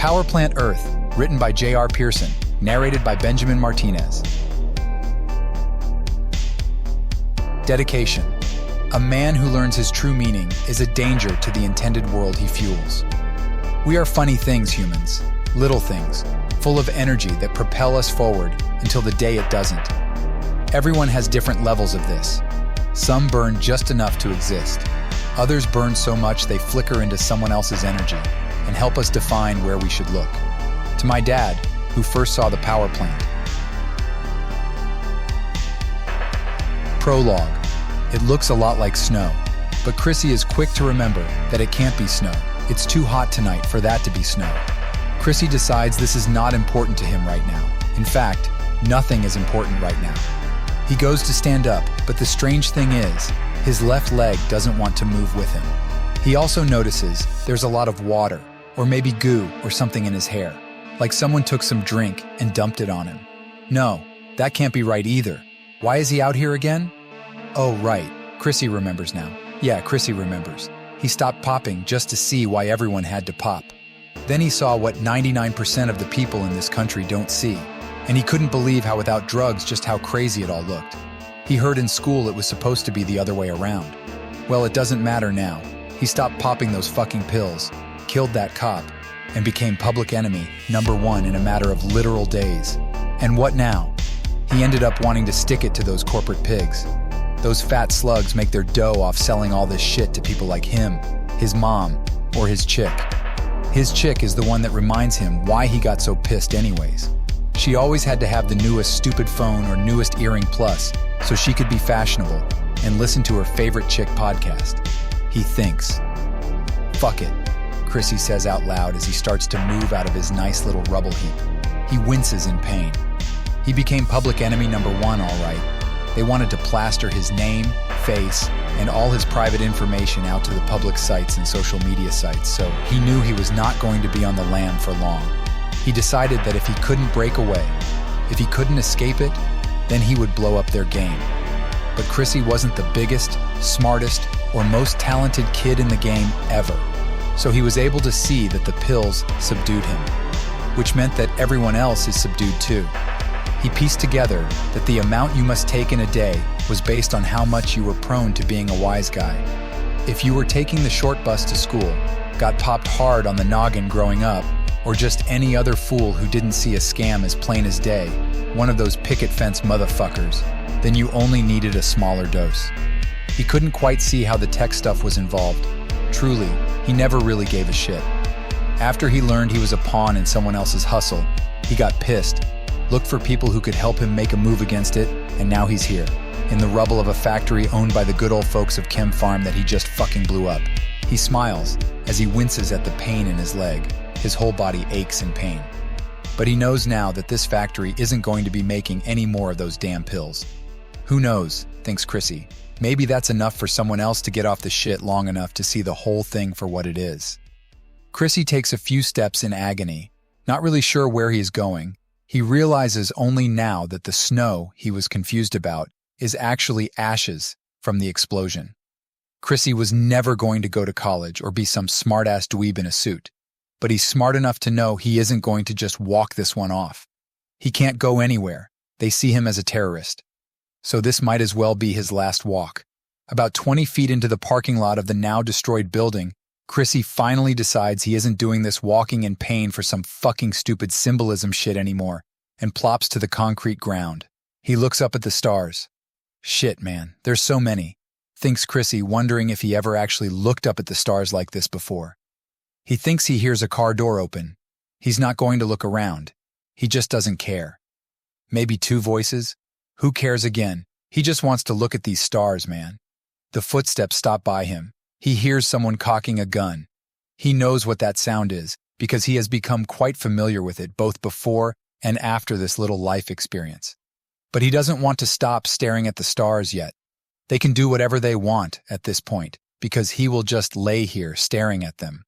PowerPlant Earth, written by J.R. Pearson, narrated by Benjamin Martinez. Dedication. A man who learns his true meaning is a danger to the intended world he fuels. We are funny things, humans, little things, full of energy that propel us forward until the day it doesn't. Everyone has different levels of this. Some burn just enough to exist. Others burn so much they flicker into someone else's energy and help us define where we should look. To my dad, who first saw the PowerPlant. Prologue. It looks a lot like snow, but Chrissy is quick to remember that it can't be snow. It's too hot tonight for that to be snow. Chrissy decides this is not important to him right now. In fact, nothing is important right now. He goes to stand up, but the strange thing is, his left leg doesn't want to move with him. He also notices there's a lot of water, or maybe goo or something in his hair, like someone took some drink and dumped it on him. No, that can't be right either. Why is he out here again? Oh, right, Chrissy remembers now. Yeah, Chrissy remembers. He stopped popping just to see why everyone had to pop. Then he saw what 99% of the people in this country don't see, and he couldn't believe how without drugs just how crazy it all looked. He heard in school it was supposed to be the other way around. Well, it doesn't matter now. He stopped popping those fucking pills, killed that cop, and became public enemy #1 in a matter of literal days. And what now? He ended up wanting to stick it to those corporate pigs. Those fat slugs make their dough off selling all this shit to people like him, his mom, or his chick. His chick is the one that reminds him why he got so pissed anyways. She always had to have the newest stupid phone or newest earring plus so she could be fashionable and listen to her favorite chick podcast. He thinks. Fuck it, Chrissy says out loud as he starts to move out of his nice little rubble heap. He winces in pain. He became public enemy #1, all right. They wanted to plaster his name, face, and all his private information out to the public sites and social media sites, so he knew he was not going to be on the lam for long. He decided that if he couldn't break away, if he couldn't escape it, then he would blow up their game. But Chrissy wasn't the biggest, smartest, or most talented kid in the game ever, so he was able to see that the pills subdued him, which meant that everyone else is subdued too. He pieced together that the amount you must take in a day was based on how much you were prone to being a wise guy. If you were taking the short bus to school, got popped hard on the noggin growing up, or just any other fool who didn't see a scam as plain as day, one of those picket fence motherfuckers, then you only needed a smaller dose. He couldn't quite see how the tech stuff was involved. Truly, he never really gave a shit. After he learned he was a pawn in someone else's hustle, he got pissed, looked for people who could help him make a move against it, and now he's here, in the rubble of a factory owned by the good old folks of Chem Farm that he just fucking blew up. He smiles as he winces at the pain in his leg. His whole body aches in pain. But he knows now that this factory isn't going to be making any more of those damn pills. Who knows, thinks Chrissy. Maybe that's enough for someone else to get off the shit long enough to see the whole thing for what it is. Chrissy takes a few steps in agony, not really sure where he is going. He realizes only now that the snow he was confused about is actually ashes from the explosion. Chrissy was never going to go to college or be some smart-ass dweeb in a suit, but he's smart enough to know he isn't going to just walk this one off. He can't go anywhere. They see him as a terrorist. So this might as well be his last walk. About 20 feet into the parking lot of the now-destroyed building, Chrissy finally decides he isn't doing this walking in pain for some fucking stupid symbolism shit anymore, and plops to the concrete ground. He looks up at the stars. Shit, man, there's so many, thinks Chrissy, wondering if he ever actually looked up at the stars like this before. He thinks he hears a car door open. He's not going to look around. He just doesn't care. Maybe 2 voices? Who cares again? He just wants to look at these stars, man. The footsteps stop by him. He hears someone cocking a gun. He knows what that sound is because he has become quite familiar with it both before and after this little life experience. But he doesn't want to stop staring at the stars yet. They can do whatever they want at this point because he will just lay here staring at them.